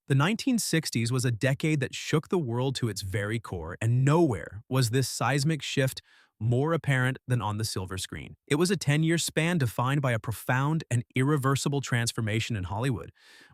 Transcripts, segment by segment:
The 1960s was a decade that shook the world to its very core, and nowhere was this seismic shift more apparent than on the silver screen. It was a 10-year span defined by a profound and irreversible transformation in Hollywood,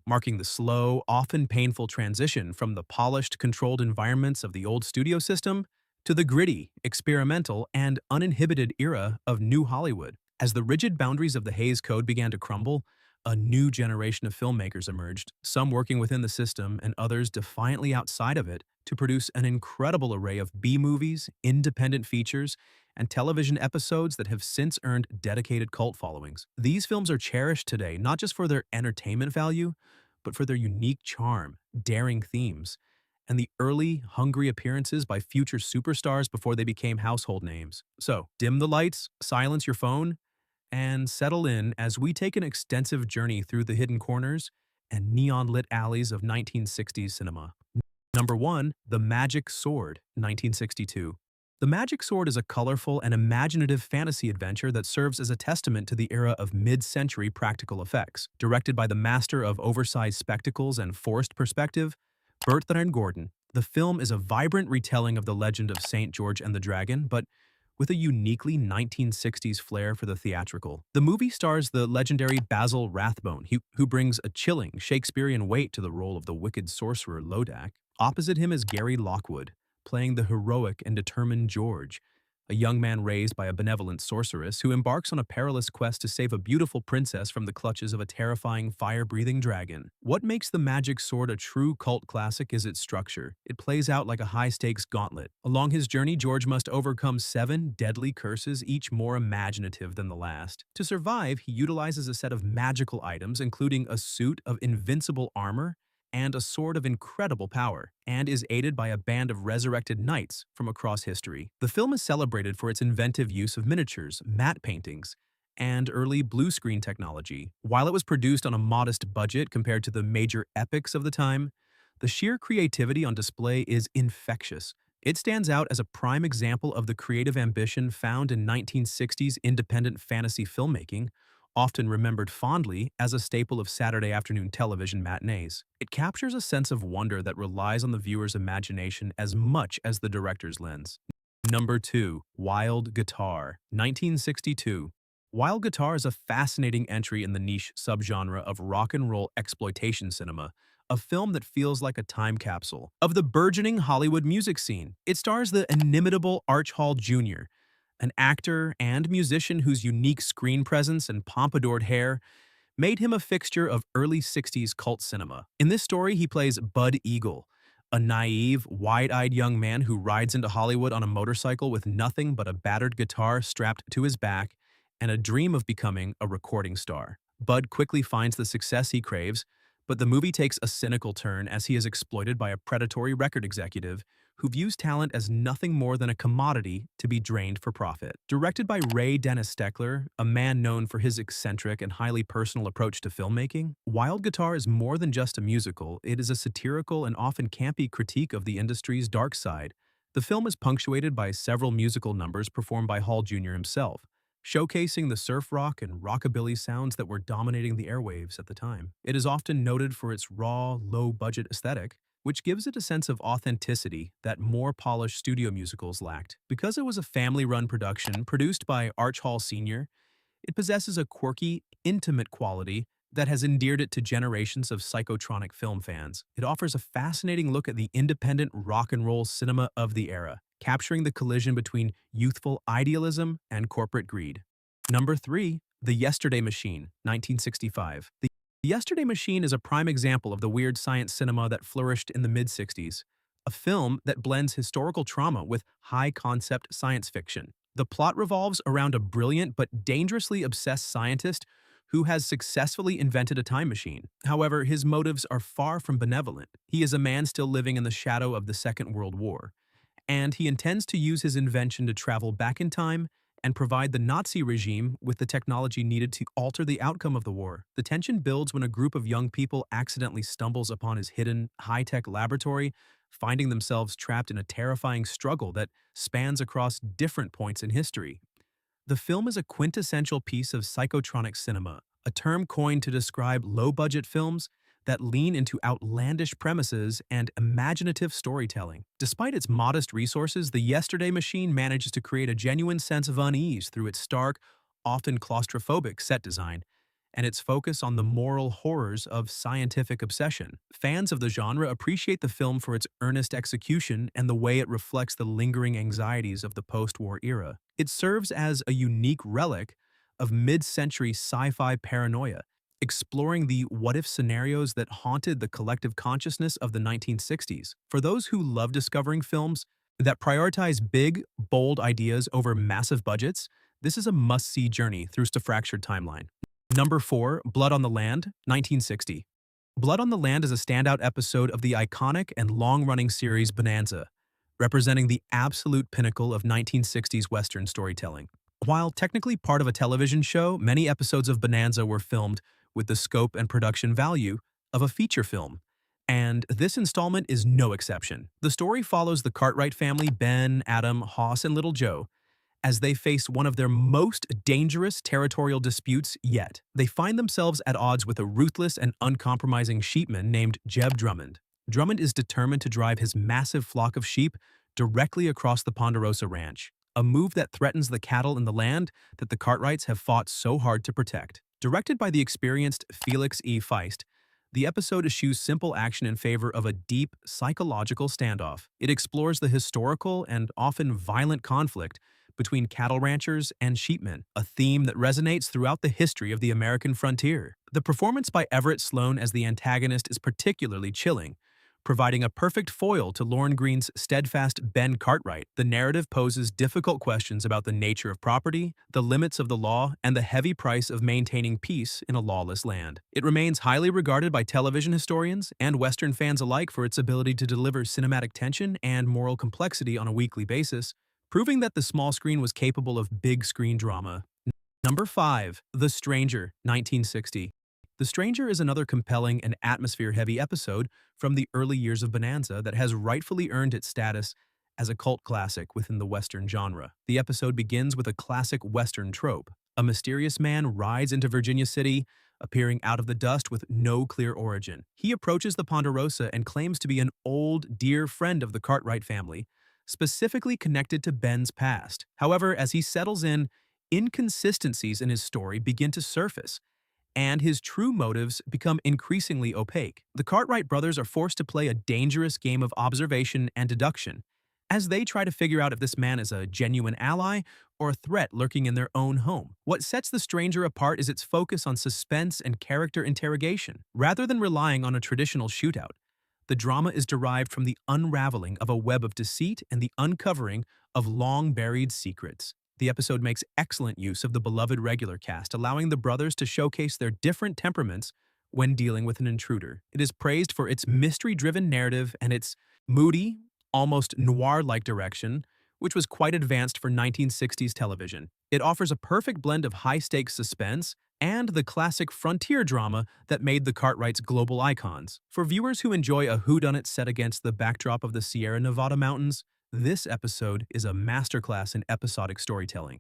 marking the slow, often painful transition from the polished, controlled environments of the old studio system to the gritty, experimental, and uninhibited era of New Hollywood. As the rigid boundaries of the Hays Code began to crumble, a new generation of filmmakers emerged, some working within the system and others defiantly outside of it, to produce an incredible array of B-movies, independent features, and television episodes that have since earned dedicated cult followings. These films are cherished today not just for their entertainment value, but for their unique charm, daring themes, and the early, hungry appearances by future superstars before they became household names. So, dim the lights, silence your phone, and settle in as we take an extensive journey through the hidden corners and neon-lit alleys of 1960s cinema. Number 1. The Magic Sword, 1962. The Magic Sword is a colorful and imaginative fantasy adventure that serves as a testament to the era of mid-century practical effects. Directed by the master of oversized spectacles and forced perspective, Bertrand Gordon, the film is a vibrant retelling of the legend of St. George and the Dragon, but with a uniquely 1960s flair for the theatrical. The movie stars the legendary Basil Rathbone, who brings a chilling Shakespearean weight to the role of the wicked sorcerer Lodak. Opposite him is Gary Lockwood, playing the heroic and determined George, a young man raised by a benevolent sorceress who embarks on a perilous quest to save a beautiful princess from the clutches of a terrifying fire-breathing dragon. What makes The Magic Sword a true cult classic is its structure. It plays out like a high-stakes gauntlet. Along his journey, George must overcome 7 deadly curses, each more imaginative than the last. To survive, he utilizes a set of magical items, including a suit of invincible armor and a sword of incredible power, and is aided by a band of resurrected knights from across history. The film is celebrated for its inventive use of miniatures, matte paintings, and early blue screen technology. While it was produced on a modest budget compared to the major epics of the time, the sheer creativity on display is infectious. It stands out as a prime example of the creative ambition found in 1960s independent fantasy filmmaking, often remembered fondly as a staple of Saturday afternoon television matinees. It captures a sense of wonder that relies on the viewer's imagination as much as the director's lens. Number 2. Wild Guitar, 1962. Wild Guitar is a fascinating entry in the niche subgenre of rock and roll exploitation cinema, a film that feels like a time capsule of the burgeoning Hollywood music scene. It stars the inimitable Arch Hall Jr., an actor and musician whose unique screen presence and pompadoured hair made him a fixture of early 60s cult cinema. In this story, he plays Bud Eagle, a naive, wide-eyed young man who rides into Hollywood on a motorcycle with nothing but a battered guitar strapped to his back and a dream of becoming a recording star. Bud quickly finds the success he craves, but the movie takes a cynical turn as he is exploited by a predatory record executive who views talent as nothing more than a commodity to be drained for profit. Directed by Ray Dennis Steckler, a man known for his eccentric and highly personal approach to filmmaking, Wild Guitar is more than just a musical. It is a satirical and often campy critique of the industry's dark side. The film is punctuated by several musical numbers performed by Hall Jr. himself, showcasing the surf rock and rockabilly sounds that were dominating the airwaves at the time. It is often noted for its raw, low-budget aesthetic, which gives it a sense of authenticity that more polished studio musicals lacked. Because it was a family-run production produced by Arch Hall Sr., it possesses a quirky, intimate quality that has endeared it to generations of psychotronic film fans. It offers a fascinating look at the independent rock and roll cinema of the era, capturing the collision between youthful idealism and corporate greed. Number 3. The Yesterday Machine, 1965. The Yesterday Machine is a prime example of the weird science cinema that flourished in the mid-60s, a film that blends historical trauma with high-concept science fiction. The plot revolves around a brilliant but dangerously obsessed scientist who has successfully invented a time machine. However, his motives are far from benevolent. He is a man still living in the shadow of the Second World War, and he intends to use his invention to travel back in time and provide the Nazi regime with the technology needed to alter the outcome of the war. The tension builds when a group of young people accidentally stumbles upon his hidden, high-tech laboratory, finding themselves trapped in a terrifying struggle that spans across different points in history. The film is a quintessential piece of psychotronic cinema, a term coined to describe low-budget films that lean into outlandish premises and imaginative storytelling. Despite its modest resources, the Yesterday Machine manages to create a genuine sense of unease through its stark, often claustrophobic set design and its focus on the moral horrors of scientific obsession. Fans of the genre appreciate the film for its earnest execution and the way it reflects the lingering anxieties of the post-war era. It serves as a unique relic of mid-century sci-fi paranoia, exploring the what-if scenarios that haunted the collective consciousness of the 1960s. For those who love discovering films that prioritize big, bold ideas over massive budgets, this is a must-see journey through the fractured timeline. Number 4, Blood on the Land, 1960. Blood on the Land is a standout episode of the iconic and long-running series Bonanza, representing the absolute pinnacle of 1960s Western storytelling. While technically part of a television show, many episodes of Bonanza were filmed with the scope and production value of a feature film, and this installment is no exception. The story follows the Cartwright family, Ben, Adam, Hoss, and Little Joe, as they face one of their most dangerous territorial disputes yet. They find themselves at odds with a ruthless and uncompromising sheepman named Jeb Drummond. Drummond is determined to drive his massive flock of sheep directly across the Ponderosa ranch, a move that threatens the cattle in the land that the Cartwrights have fought so hard to protect. Directed by the experienced Felix E. Feist, the episode eschews simple action in favor of a deep, psychological standoff. It explores the historical and often violent conflict between cattle ranchers and sheepmen, a theme that resonates throughout the history of the American frontier. The performance by Everett Sloane as the antagonist is particularly chilling, providing a perfect foil to Lorne Greene's steadfast Ben Cartwright. The narrative poses difficult questions about the nature of property, the limits of the law, and the heavy price of maintaining peace in a lawless land. It remains highly regarded by television historians and Western fans alike for its ability to deliver cinematic tension and moral complexity on a weekly basis, proving that the small screen was capable of big screen drama. Number 5. The Stranger, 1960. The Stranger is another compelling and atmosphere-heavy episode from the early years of Bonanza that has rightfully earned its status as a cult classic within the Western genre. The episode begins with a classic Western trope. A mysterious man rides into Virginia City, appearing out of the dust with no clear origin. He approaches the Ponderosa and claims to be an old, dear friend of the Cartwright family, specifically connected to Ben's past. However, as he settles in, inconsistencies in his story begin to surface, and his true motives become increasingly opaque. The Cartwright brothers are forced to play a dangerous game of observation and deduction, as they try to figure out if this man is a genuine ally or a threat lurking in their own home. What sets The Stranger apart is its focus on suspense and character interrogation. Rather than relying on a traditional shootout, the drama is derived from the unraveling of a web of deceit and the uncovering of long-buried secrets. The episode makes excellent use of the beloved regular cast, allowing the brothers to showcase their different temperaments when dealing with an intruder. It is praised for its mystery-driven narrative and its moody, almost noir-like direction, which was quite advanced for 1960s television. It offers a perfect blend of high-stakes suspense and the classic frontier drama that made the Cartwrights global icons. For viewers who enjoy a whodunit set against the backdrop of the Sierra Nevada mountains, this episode is a masterclass in episodic storytelling.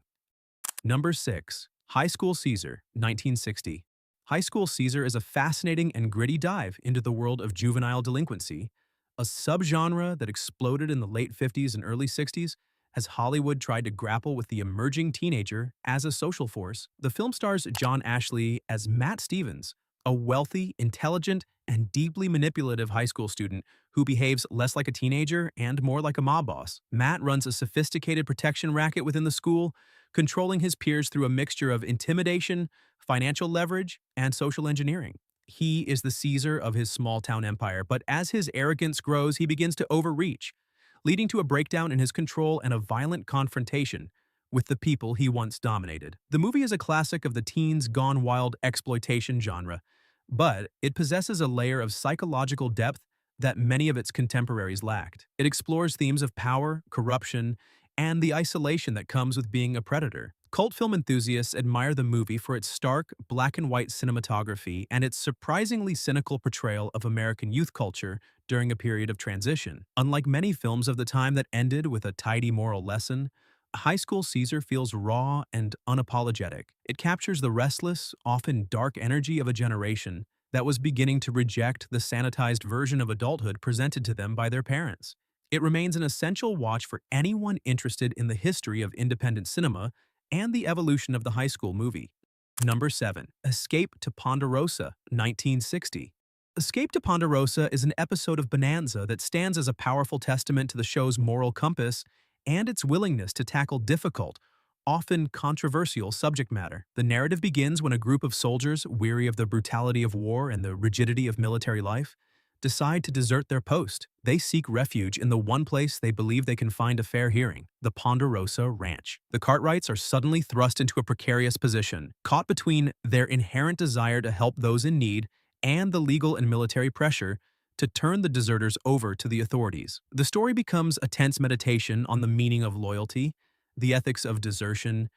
Number 6. High School Caesar, 1960. High School Caesar is a fascinating and gritty dive into the world of juvenile delinquency, a subgenre that exploded in the late 50s and early 60s as Hollywood tried to grapple with the emerging teenager as a social force. The film stars John Ashley as Matt Stevens, a wealthy, intelligent, and deeply manipulative high school student who behaves less like a teenager and more like a mob boss. Matt runs a sophisticated protection racket within the school, controlling his peers through a mixture of intimidation, financial leverage, and social engineering. He is the Caesar of his small-town empire, but as his arrogance grows, he begins to overreach, leading to a breakdown in his control and a violent confrontation with the people he once dominated. The movie is a classic of the teens gone wild exploitation genre, but it possesses a layer of psychological depth that many of its contemporaries lacked. It explores themes of power, corruption, and the isolation that comes with being a predator. Cult film enthusiasts admire the movie for its stark, black-and-white cinematography and its surprisingly cynical portrayal of American youth culture during a period of transition. Unlike many films of the time that ended with a tidy moral lesson, High School Caesar feels raw and unapologetic. It captures the restless, often dark energy of a generation that was beginning to reject the sanitized version of adulthood presented to them by their parents. It remains an essential watch for anyone interested in the history of independent cinema and the evolution of the high school movie. Number 7. Escape to Ponderosa, 1960. Escape to Ponderosa is an episode of Bonanza that stands as a powerful testament to the show's moral compass and its willingness to tackle difficult, often controversial subject matter. The narrative begins when a group of soldiers, weary of the brutality of war and the rigidity of military life, decide to desert their post. They seek refuge in the one place they believe they can find a fair hearing, the Ponderosa Ranch. The Cartwrights are suddenly thrust into a precarious position, caught between their inherent desire to help those in need and the legal and military pressure to turn the deserters over to the authorities. The story becomes a tense meditation on the meaning of loyalty, the ethics of desertion,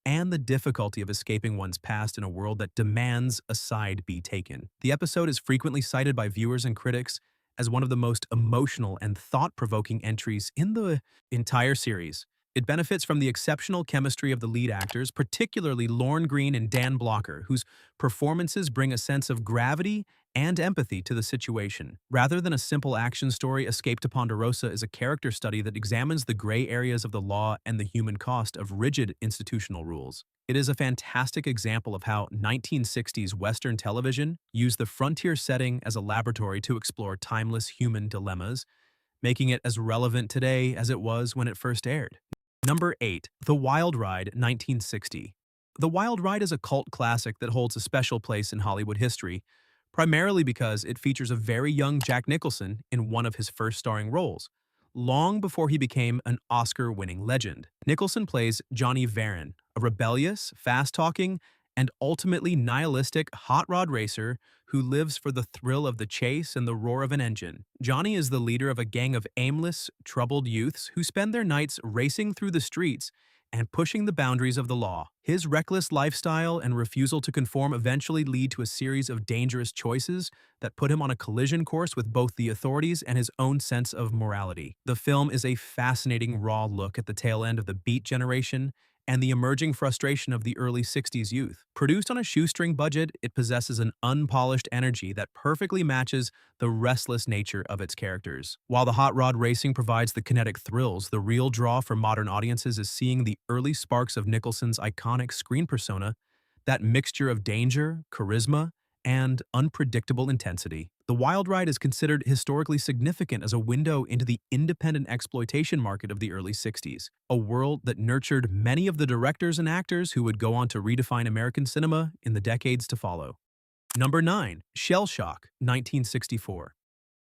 and the difficulty of escaping one's past in a world that demands a side be taken. The episode is frequently cited by viewers and critics as one of the most emotional and thought-provoking entries in the entire series. It benefits from the exceptional chemistry of the lead actors, particularly Lorne Greene and Dan Blocker, whose performances bring a sense of gravity and empathy to the situation. Rather than a simple action story, Escape to Ponderosa is a character study that examines the gray areas of the law and the human cost of rigid institutional rules. It is a fantastic example of how 1960s Western television used the frontier setting as a laboratory to explore timeless human dilemmas, making it as relevant today as it was when it first aired. Number 8. The Wild Ride, 1960. The Wild Ride is a cult classic that holds a special place in Hollywood history, primarily because it features a very young Jack Nicholson in one of his first starring roles, long before he became an Oscar-winning legend. Nicholson plays Johnny Varon, a rebellious, fast-talking, and ultimately nihilistic hot rod racer who lives for the thrill of the chase and the roar of an engine. Johnny is the leader of a gang of aimless, troubled youths who spend their nights racing through the streets and pushing the boundaries of the law. His reckless lifestyle and refusal to conform eventually lead to a series of dangerous choices that put him on a collision course with both the authorities and his own sense of morality. The film is a fascinating raw look at the tail end of the Beat generation and the emerging frustration of the early 60s youth. Produced on a shoestring budget, it possesses an unpolished energy that perfectly matches the restless nature of its characters. While the hot rod racing provides the kinetic thrills, the real draw for modern audiences is seeing the early sparks of Nicholson's iconic screen persona, that mixture of danger, charisma, and unpredictable intensity. The Wild Ride is considered historically significant as a window into the independent exploitation market of the early 60s, a world that nurtured many of the directors and actors who would go on to redefine American cinema in the decades to follow. Number 9. Shellshock, 1964.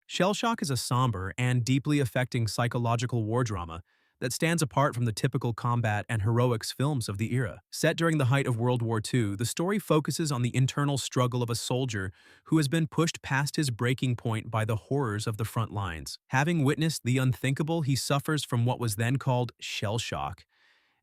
Shellshock is a somber and deeply affecting psychological war drama that stands apart from the typical combat and heroics films of the era. Set during the height of World War II, the story focuses on the internal struggle of a soldier who has been pushed past his breaking point by the horrors of the front lines. Having witnessed the unthinkable, he suffers from what was then called shell shock,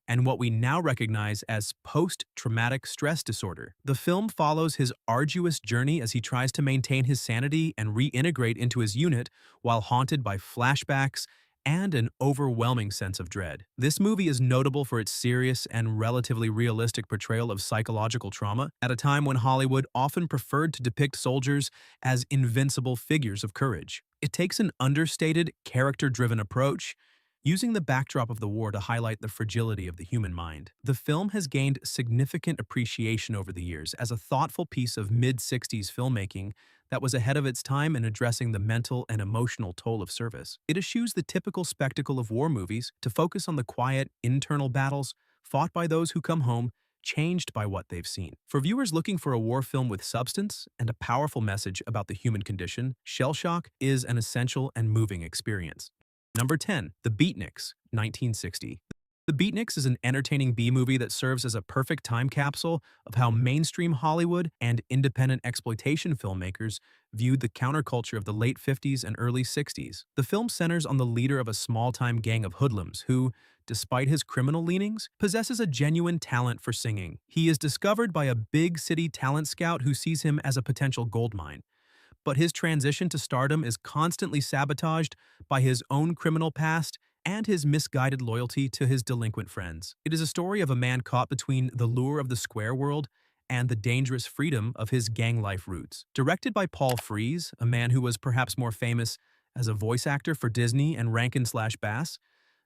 and what we now recognize as post-traumatic stress disorder. The film follows his arduous journey as he tries to maintain his sanity and reintegrate into his unit while haunted by flashbacks and an overwhelming sense of dread. This movie is notable for its serious and relatively realistic portrayal of psychological trauma at a time when Hollywood often preferred to depict soldiers as invincible figures of courage. It takes an understated, character-driven approach, using the backdrop of the war to highlight the fragility of the human mind. The film has gained significant appreciation over the years as a thoughtful piece of mid-60s filmmaking that was ahead of its time in addressing the mental and emotional toll of service. It eschews the typical spectacle of war movies to focus on the quiet, internal battles fought by those who come home changed by what they've seen. For viewers looking for a war film with substance and a powerful message about the human condition, Shellshock is an essential and moving experience. Number 10. The Beatniks, 1960. The Beatniks is an entertaining B-movie that serves as a perfect time capsule of how mainstream Hollywood and independent exploitation filmmakers viewed the counterculture of the late 50s and early 60s. The film centers on the leader of a small-time gang of hoodlums who, despite his criminal leanings, possesses a genuine talent for singing. He is discovered by a big-city talent scout who sees him as a potential goldmine. But his transition to stardom is constantly sabotaged by his own criminal past and his misguided loyalty to his delinquent friends. It is a story of a man caught between the lure of the square world and the dangerous freedom of his gang life roots. Directed by Paul Frees, a man who was perhaps more famous as a voice actor for Disney and Rankin/Bass,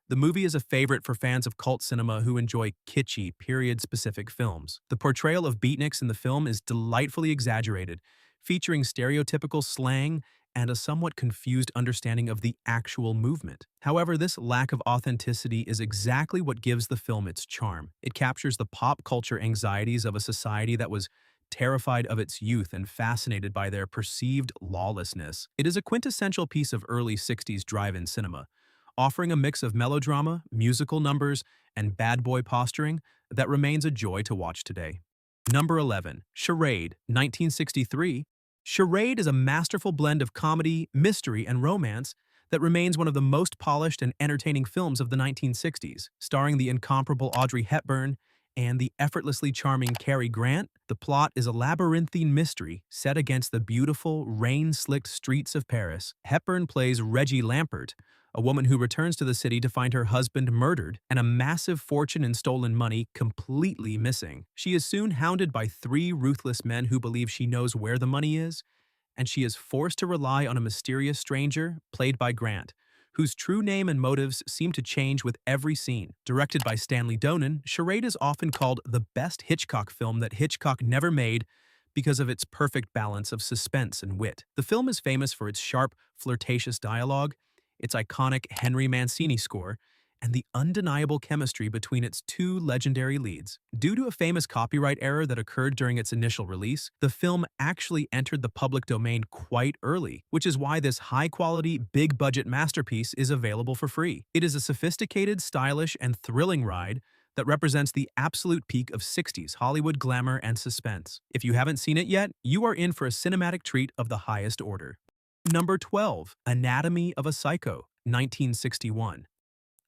the movie is a favorite for fans of cult cinema who enjoy kitschy, period-specific films. The portrayal of Beatniks in the film is delightfully exaggerated, featuring stereotypical slang and a somewhat confused understanding of the actual movement. However, this lack of authenticity is exactly what gives the film its charm. It captures the pop culture anxieties of a society that was terrified of its youth and fascinated by their perceived lawlessness. It is a quintessential piece of early 60s drive-in cinema, offering a mix of melodrama, musical numbers, and bad boy posturing that remains a joy to watch today. Number 11. Charade, 1963. Charade is a masterful blend of comedy, mystery, and romance that remains one of the most polished and entertaining films of the 1960s. Starring the incomparable Audrey Hepburn and the effortlessly charming Cary, the plot is a labyrinthine mystery set against the beautiful, rain-slicked streets of Paris. Hepburn plays Reggie Lampert, a woman who returns to the city to find her husband murdered and a massive fortune in stolen money completely missing. She is soon hounded by three ruthless men who believe she knows where the money is, and she is forced to rely on a mysterious stranger, played by Grant, whose true name and motives seem to change with every scene. Directed by Stanley Donen, Charade is often called the best Hitchcock film that Hitchcock never made because of its perfect balance of suspense and wit. The film is famous for its sharp, flirtatious dialogue, its iconic Henry Mancini score, and the undeniable chemistry between its two legendary leads. Due to a famous copyright error that occurred during its initial release, the film actually entered the public domain quite early, which is why this high-quality, big-budget masterpiece is available for free. It is a sophisticated, stylish, and thrilling ride that represents the absolute peak of 60s Hollywood glamour and suspense. If you haven't seen it yet, you are in for a cinematic treat of the highest order. Number 12. Anatomy of a Psycho, 1961.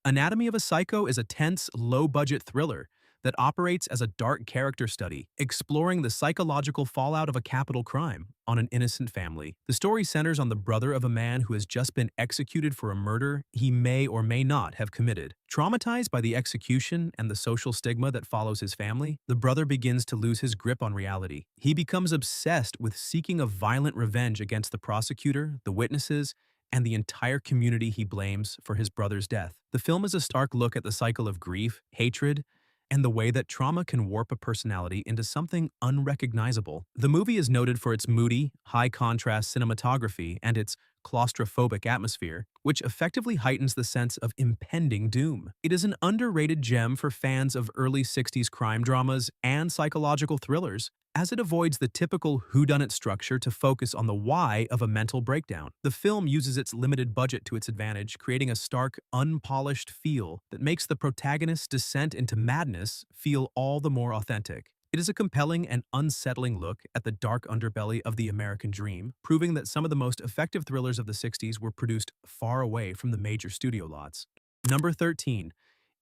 Anatomy of a Psycho is a tense, low-budget thriller that operates as a dark character study, exploring the psychological fallout of a capital crime on an innocent family. The story centers on the brother of a man who has just been executed for a murder he may or may not have committed. Traumatized by the execution and the social stigma that follows his family, the brother begins to lose his grip on reality. He becomes obsessed with seeking a violent revenge against the prosecutor, the witnesses, and the entire community he blames for his brother's death. The film is a stark look at the cycle of grief, hatred, and the way that trauma can warp a personality into something unrecognizable. The movie is noted for its moody, high-contrast cinematography and its claustrophobic atmosphere, which effectively heightens the sense of impending doom. It is an underrated gem for fans of early 60s crime dramas and psychological thrillers, as it avoids the typical whodunit structure to focus on the why of a mental breakdown. The film uses its limited budget to its advantage, creating a stark, unpolished feel that makes the protagonist's descent into madness feel all the more authentic. It is a compelling and unsettling look at the dark underbelly of the American dream, proving that some of the most effective thrillers of the 60s were produced far away from the major studio lots. Number 13.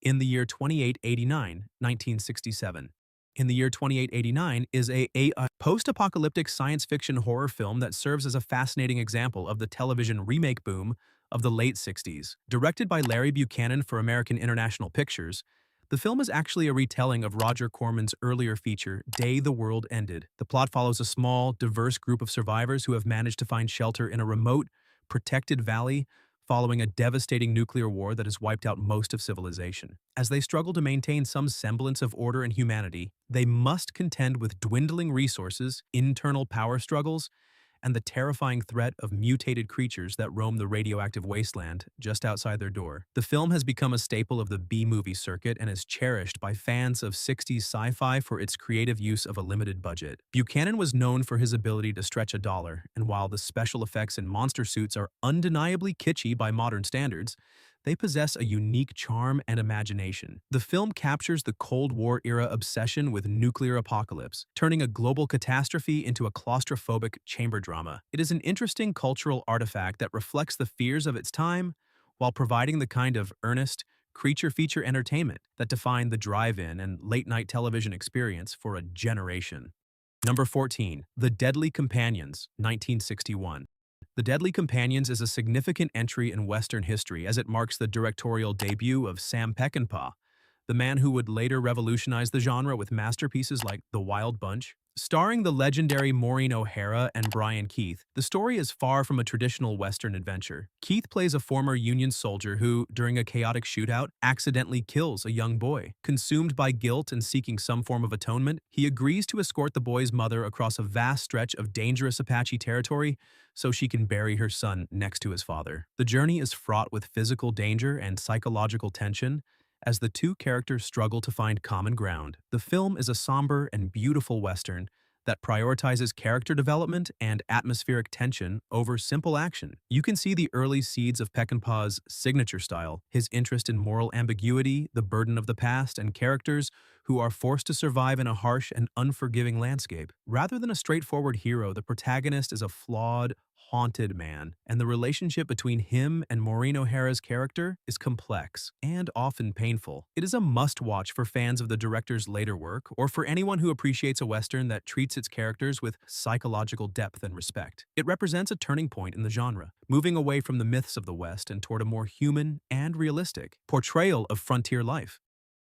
In the Year 2889, 1967. In the Year 2889 is a post-apocalyptic science fiction horror film that serves as a fascinating example of the television remake boom of the late 60s. Directed by Larry Buchanan for American International Pictures, the film is actually a retelling of Roger Corman's earlier feature, Day the World Ended. The plot follows a small, diverse group of survivors who have managed to find shelter in a remote, protected valley following a devastating nuclear war that has wiped out most of civilization. As they struggle to maintain some semblance of order and humanity, they must contend with dwindling resources, internal power struggles, and the terrifying threat of mutated creatures that roam the radioactive wasteland just outside their door. The film has become a staple of the B-movie circuit and is cherished by fans of 60s sci-fi for its creative use of a limited budget. Buchanan was known for his ability to stretch a dollar, and while the special effects and monster suits are undeniably kitschy by modern standards, they possess a unique charm and imagination. The film captures the Cold War-era obsession with nuclear apocalypse, turning a global catastrophe into a claustrophobic chamber drama. It is an interesting cultural artifact that reflects the fears of its time while providing the kind of earnest, creature feature entertainment that defined the drive-in and late-night television experience for a generation. Number 14. The Deadly Companions, 1961. The Deadly Companions is a significant entry in Western history as it marks the directorial debut of Sam Peckinpah, the man who would later revolutionize the genre with masterpieces like The Wild Bunch. Starring the legendary Maureen O'Hara and Brian Keith, the story is far from a traditional Western adventure. Keith plays a former Union soldier who, during a chaotic shootout, accidentally kills a young boy. Consumed by guilt and seeking some form of atonement, he agrees to escort the boy's mother across a vast stretch of dangerous Apache territory so she can bury her son next to his father. The journey is fraught with physical danger and psychological tension, as the two characters struggle to find common ground. The film is a somber and beautiful Western that prioritizes character development and atmospheric tension over simple action. You can see the early seeds of Peckinpah's signature style, his interest in moral ambiguity, the burden of the past, and characters who are forced to survive in a harsh and unforgiving landscape. Rather than a straightforward hero, the protagonist is a flawed, haunted man, and the relationship between him and Maureen O'Hara's character is complex and often painful. It is a must-watch for fans of the director's later work, or for anyone who appreciates a Western that treats its characters with psychological depth and respect. It represents a turning point in the genre, moving away from the myths of the West and toward a more human and realistic portrayal of frontier life.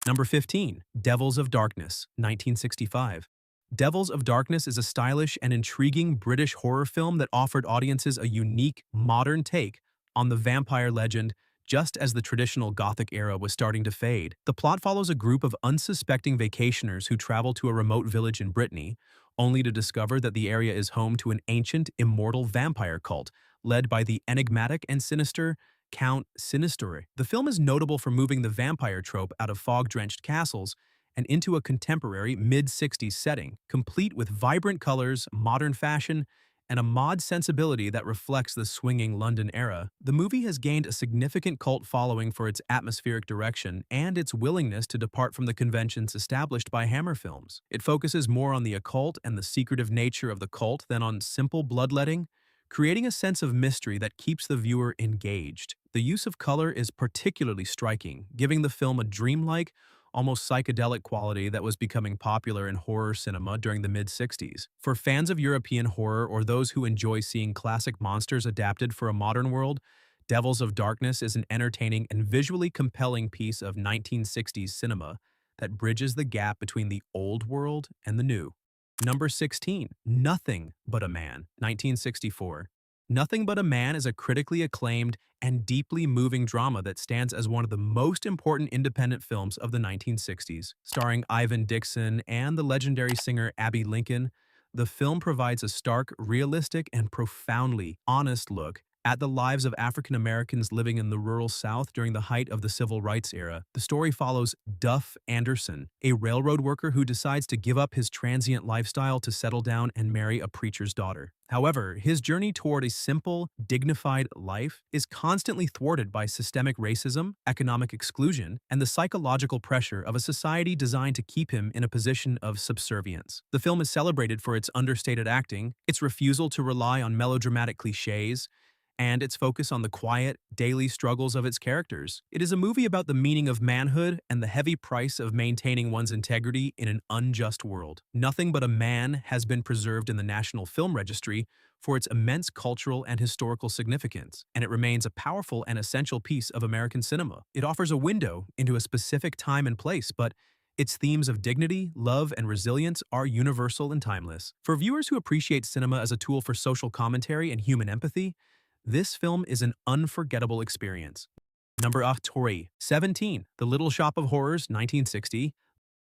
Number 15, Devils of Darkness, 1965. Devils of Darkness is a stylish and intriguing British horror film that offered audiences a unique, modern take on the vampire legend just as the traditional Gothic era was starting to fade. The plot follows a group of unsuspecting vacationers who travel to a remote village in Brittany, only to discover that the area is home to an ancient, immortal vampire cult led by the enigmatic and sinister Count Sinistere. The film is notable for moving the vampire trope out of fog-drenched castles and into a contemporary mid-60s setting, complete with vibrant colors, modern fashion, and a mod sensibility that reflects the swinging London era. The movie has gained a significant cult following for its atmospheric direction and its willingness to depart from the conventions established by Hammer films. It focuses more on the occult and the secretive nature of the cult than on simple bloodletting, creating a sense of mystery that keeps the viewer engaged. The use of color is particularly striking, giving the film a dreamlike, almost psychedelic quality that was becoming popular in horror cinema during the mid-60s. For fans of European horror or those who enjoy seeing classic monsters adapted for a modern world, Devils of Darkness is an entertaining and visually compelling piece of 1960s cinema that bridges the gap between the old world and the new. Number 16, Nothing But a Man, 1964. Nothing But a Man is a critically acclaimed and deeply moving drama that stands as one of the most important independent films of the 1960s. Starring Ivan Dixon and the legendary singer Abbey Lincoln, the film provides a stark, realistic, and profoundly honest look at the lives of African Americans living in the rural South during the height of the Civil Rights era. The story follows Duff Anderson, a railroad worker who decides to give up his transient lifestyle to settle down and marry a preacher's daughter. However, his journey toward a simple, dignified life is constantly thwarted by systemic racism, economic exclusion, and the psychological pressure of a society designed to keep him in a position of subservience. The film is celebrated for its understated acting, its refusal to rely on melodramatic cliches, and its focus on the quiet, daily struggles of its characters. It is a movie about the meaning of manhood and the heavy price of maintaining one's integrity in an unjust world. Nothing But a Man has been preserved in the National Film Registry for its immense cultural and historical significance, and it remains a powerful and essential piece of American cinema. It offers a window into a specific time and place, but its themes of dignity, love, and resilience are universal and timeless. For viewers who appreciate cinema as a tool for social commentary and human empathy, this film is an unforgettable experience. Number 8, 17, The Little Shop of Horrors, 1960.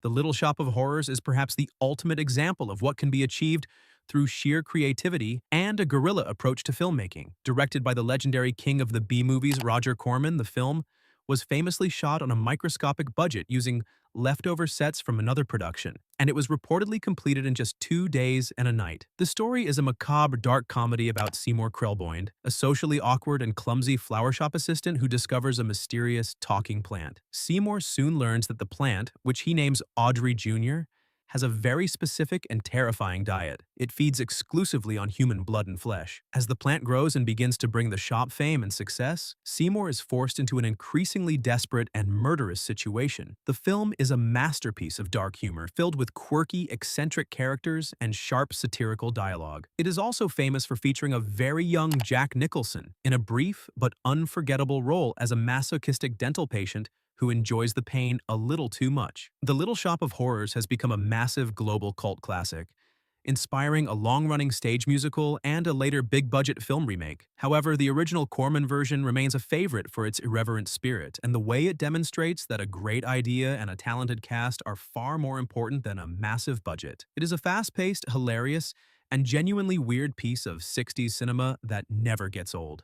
The Little Shop of Horrors is perhaps the ultimate example of what can be achieved through sheer creativity and a guerrilla approach to filmmaking. Directed by the legendary king of the B-movies, Roger Corman, the film was famously shot on a microscopic budget using leftover sets from another production, and it was reportedly completed in just 2 days and a night. The story is a macabre dark comedy about Seymour Krelboyne, a socially awkward and clumsy flower shop assistant who discovers a mysterious talking plant. Seymour soon learns that the plant, which he names Audrey Jr., has a very specific and terrifying diet. It feeds exclusively on human blood and flesh. As the plant grows and begins to bring the shop fame and success, Seymour is forced into an increasingly desperate and murderous situation. The film is a masterpiece of dark humor, filled with quirky, eccentric characters and sharp satirical dialogue. It is also famous for featuring a very young Jack Nicholson in a brief but unforgettable role as a masochistic dental patient who enjoys the pain a little too much. The Little Shop of Horrors has become a massive global cult classic, inspiring a long-running stage musical and a later big-budget film remake. However, the original Corman version remains a favorite for its irreverent spirit and the way it demonstrates that a great idea and a talented cast are far more important than a massive budget. It is a fast-paced, hilarious, and genuinely weird piece of 60s cinema that never gets old.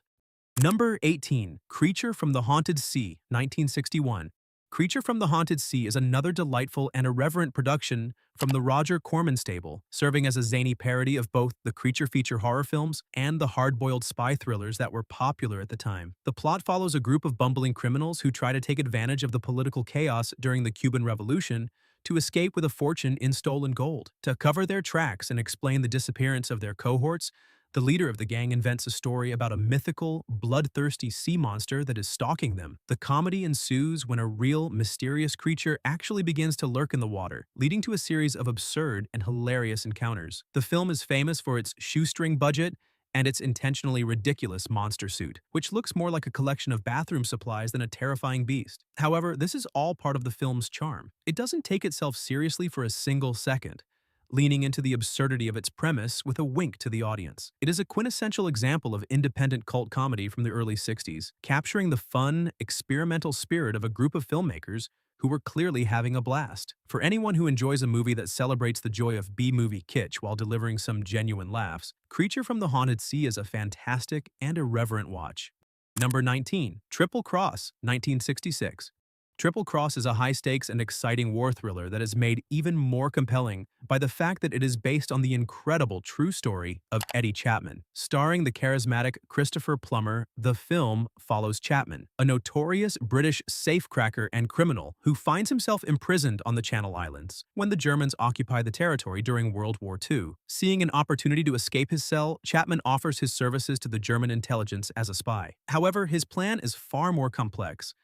Number 18. Creature from the Haunted Sea, 1961. Creature from the Haunted Sea is another delightful and irreverent production from the Roger Corman stable, serving as a zany parody of both the creature feature horror films and the hard-boiled spy thrillers that were popular at the time. The plot follows a group of bumbling criminals who try to take advantage of the political chaos during the Cuban Revolution to escape with a fortune in stolen gold. To cover their tracks and explain the disappearance of their cohorts, the leader of the gang invents a story about a mythical, bloodthirsty sea monster that is stalking them. The comedy ensues when a real, mysterious creature actually begins to lurk in the water, leading to a series of absurd and hilarious encounters. The film is famous for its shoestring budget and its intentionally ridiculous monster suit, which looks more like a collection of bathroom supplies than a terrifying beast. However, this is all part of the film's charm. It doesn't take itself seriously for a single second, leaning into the absurdity of its premise with a wink to the audience. It is a quintessential example of independent cult comedy from the early 60s, capturing the fun, experimental spirit of a group of filmmakers who were clearly having a blast. For anyone who enjoys a movie that celebrates the joy of B-movie kitsch while delivering some genuine laughs, Creature from the Haunted Sea is a fantastic and irreverent watch. Number 19. Triple Cross, 1966. Triple Cross is a high-stakes and exciting war thriller that is made even more compelling by the fact that it is based on the incredible true story of Eddie Chapman. Starring the charismatic Christopher Plummer, the film follows Chapman, a notorious British safecracker and criminal who finds himself imprisoned on the Channel Islands when the Germans occupy the territory during World War II. Seeing an opportunity to escape his cell, Chapman offers his services to the German intelligence as a spy. However, his plan is far more complex.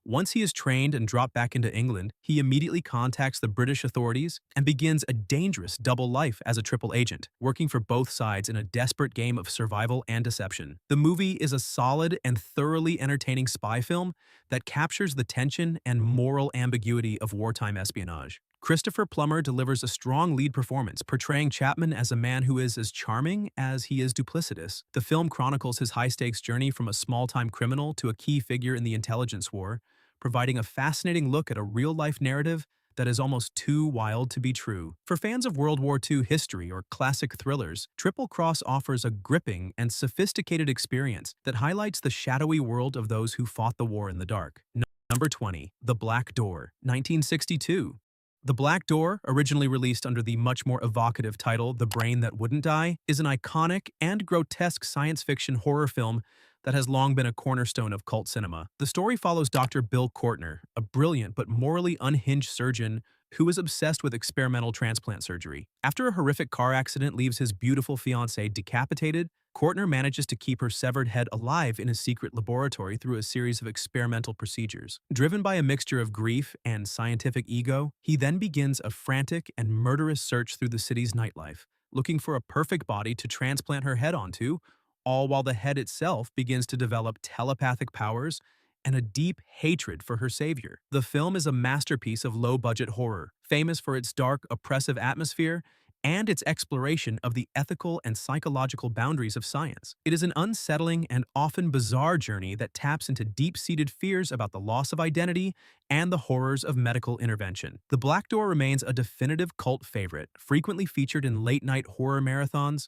Once he is trained and dropped back into England, he immediately contacts the British authorities and begins a dangerous double life as a triple agent, working for both sides in a desperate game of survival and deception. The movie is a solid and thoroughly entertaining spy film that captures the tension and moral ambiguity of wartime espionage. Christopher Plummer delivers a strong lead performance, portraying Chapman as a man who is as charming as he is duplicitous. The film chronicles his high-stakes journey from a small-time criminal to a key figure in the intelligence war, providing a fascinating look at a real-life narrative that is almost too wild to be true. For fans of World War II history or classic thrillers, Triple Cross offers a gripping and sophisticated experience that highlights the shadowy world of those who fought the war in the dark. Number 20. The Black Door, 1962. The Black Door, originally released under the much more evocative title The Brain That Wouldn't Die, is an iconic and grotesque science fiction horror film that has long been a cornerstone of cult cinema. The story follows Dr. Bill Courtner, a brilliant but morally unhinged surgeon who is obsessed with experimental transplant surgery. After a horrific car accident leaves his beautiful fiancée decapitated, Courtner manages to keep her severed head alive in a secret laboratory through a series of experimental procedures. Driven by a mixture of grief and scientific ego, he then begins a frantic and murderous search through the city's nightlife, looking for a perfect body to transplant her head onto, all while the head itself begins to develop telepathic powers and a deep hatred for her savior. The film is a masterpiece of low-budget horror, famous for its dark, oppressive atmosphere and its exploration of the ethical and psychological boundaries of science. It is an unsettling and often bizarre journey that taps into deep-seated fears about the loss of identity and the horrors of medical intervention. The Black Door remains a definitive cult favorite, frequently featured in late-night horror marathons,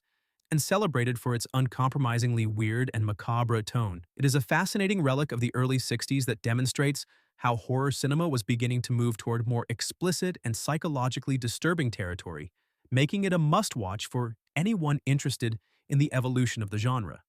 and celebrated for its uncompromisingly weird and macabre tone. It is a fascinating relic of the early 60s that demonstrates how horror cinema was beginning to move toward more explicit and psychologically disturbing territory, making it a must-watch for anyone interested in the evolution of the genre.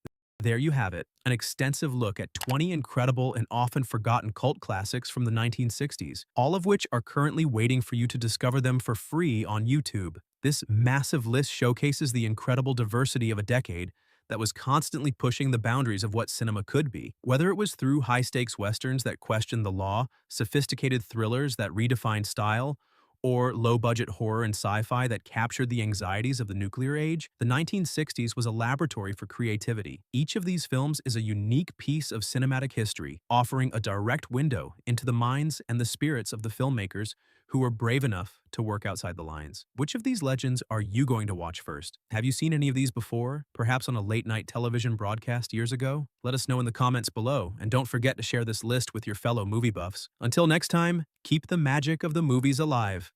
There you have it, an extensive look at 20 incredible and often forgotten cult classics from the 1960s, all of which are currently waiting for you to discover them for free on YouTube. This massive list showcases the incredible diversity of a decade that was constantly pushing the boundaries of what cinema could be. Whether it was through high-stakes westerns that questioned the law, sophisticated thrillers that redefined style, or low-budget horror and sci-fi that captured the anxieties of the nuclear age, the 1960s was a laboratory for creativity. Each of these films is a unique piece of cinematic history, offering a direct window into the minds and the spirits of the filmmakers who were brave enough to work outside the lines. Which of these legends are you going to watch first? Have you seen any of these before, perhaps on a late-night television broadcast years ago? Let us know in the comments below, and don't forget to share this list with your fellow movie buffs. Until next time, keep the magic of the movies alive.